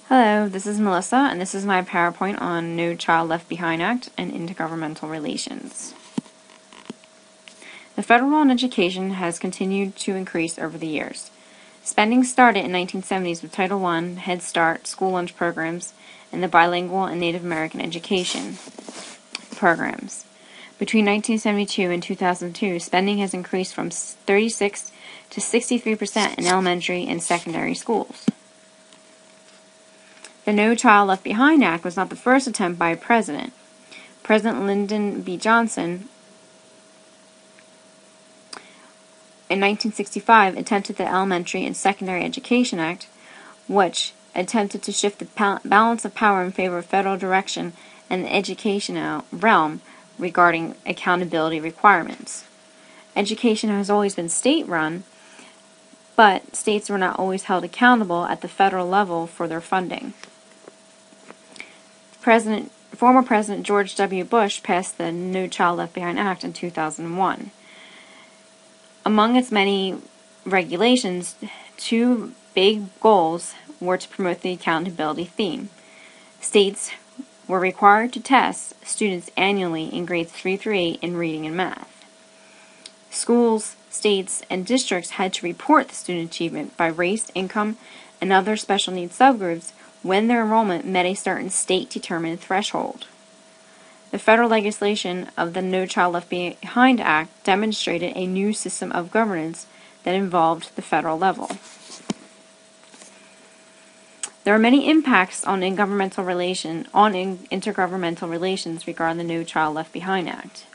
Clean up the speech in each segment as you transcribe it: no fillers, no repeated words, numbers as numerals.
Hello, this is Melissa, and this is my PowerPoint on No Child Left Behind Act and intergovernmental relations. The federal role in education has continued to increase over the years. Spending started in the 1970s with Title I, Head Start, school lunch programs, and the bilingual and Native American education programs. Between 1972 and 2002, spending has increased from 36 to 63% in elementary and secondary schools. The No Child Left Behind Act was not the first attempt by a president. President Lyndon B. Johnson, in 1965, attempted the Elementary and Secondary Education Act, which attempted to shift the balance of power in favor of federal direction in the educational realm regarding accountability requirements. Education has always been state-run, but states were not always held accountable at the federal level for their funding. Former President George W. Bush passed the No Child Left Behind Act in 2001. Among its many regulations, two big goals were to promote the accountability theme. States were required to test students annually in grades 3 through 8 in reading and math. Schools, states, and districts had to report the student achievement by race, income, and other special needs subgroups when their enrollment met a certain state-determined threshold. The federal legislation of the No Child Left Behind Act demonstrated a new system of governance that involved the federal level. There are many impacts on intergovernmental relations regarding the No Child Left Behind Act.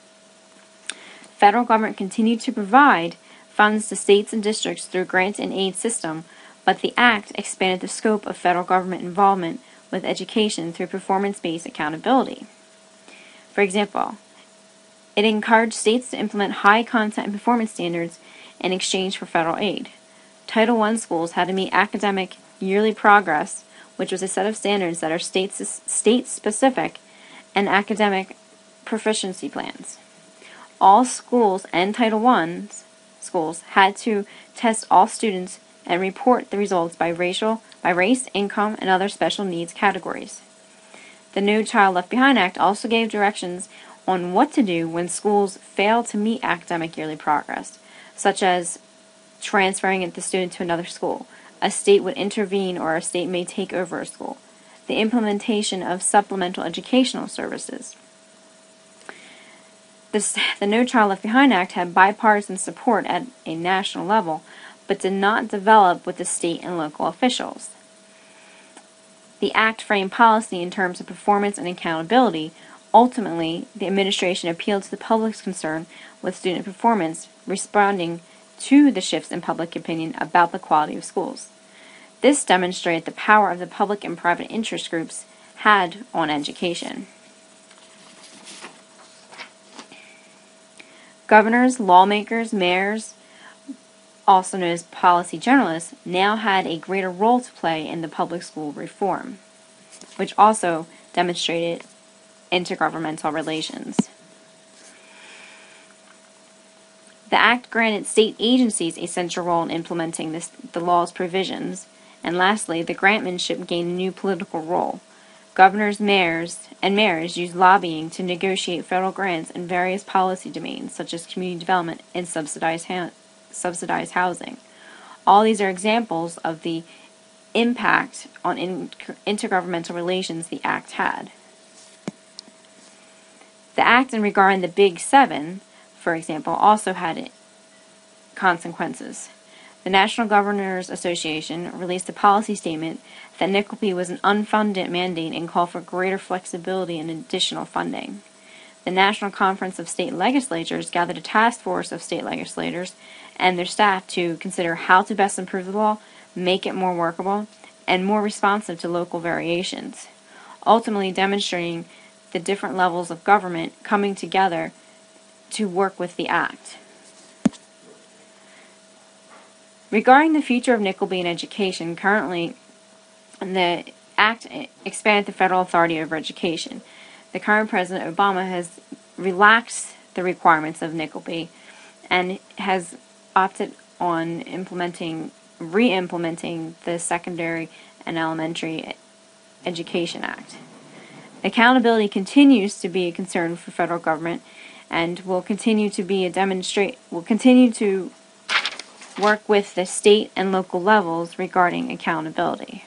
Federal government continued to provide funds to states and districts through grant and aid system, but the Act expanded the scope of federal government involvement with education through performance-based accountability. For example, it encouraged states to implement high content and performance standards in exchange for federal aid. Title I schools had to meet academic yearly progress, which was a set of standards that are state-specific, and academic proficiency plans. All schools and Title I schools had to test all students and report the results by race, income, and other special needs categories. The No Child Left Behind Act also gave directions on what to do when schools fail to meet academic yearly progress, such as transferring the student to another school. A state would intervene, or a state may take over a school. The implementation of supplemental educational services. The No Child Left Behind Act had bipartisan support at a national level, but did not develop with the state and local officials. The Act framed policy in terms of performance and accountability. Ultimately, the administration appealed to the public's concern with student performance, responding to the shifts in public opinion about the quality of schools. This demonstrated the power of the public and private interest groups had on education. Governors, lawmakers, mayors, also known as policy generalists, now had a greater role to play in the public school reform, which also demonstrated intergovernmental relations. The Act granted state agencies a central role in implementing the law's provisions, and lastly, the grantmanship gained a new political role. Governors, mayors used lobbying to negotiate federal grants in various policy domains, such as community development and subsidized housing. All these are examples of the impact on intergovernmental relations the Act had. The Act in regarding the Big Seven, for example, also had consequences. The National Governors Association released a policy statement that NCLB was an unfunded mandate and called for greater flexibility and additional funding. The National Conference of State Legislatures gathered a task force of state legislators and their staff to consider how to best improve the law, make it more workable, and more responsive to local variations, ultimately demonstrating the different levels of government coming together to work with the Act. Regarding the future of NCLB in education, currently the Act expanded the federal authority over education. The current President Obama has relaxed the requirements of NCLB and has opted on re-implementing the secondary and elementary Education Act. Accountability continues to be a concern for federal government and will continue to work with the state and local levels regarding accountability.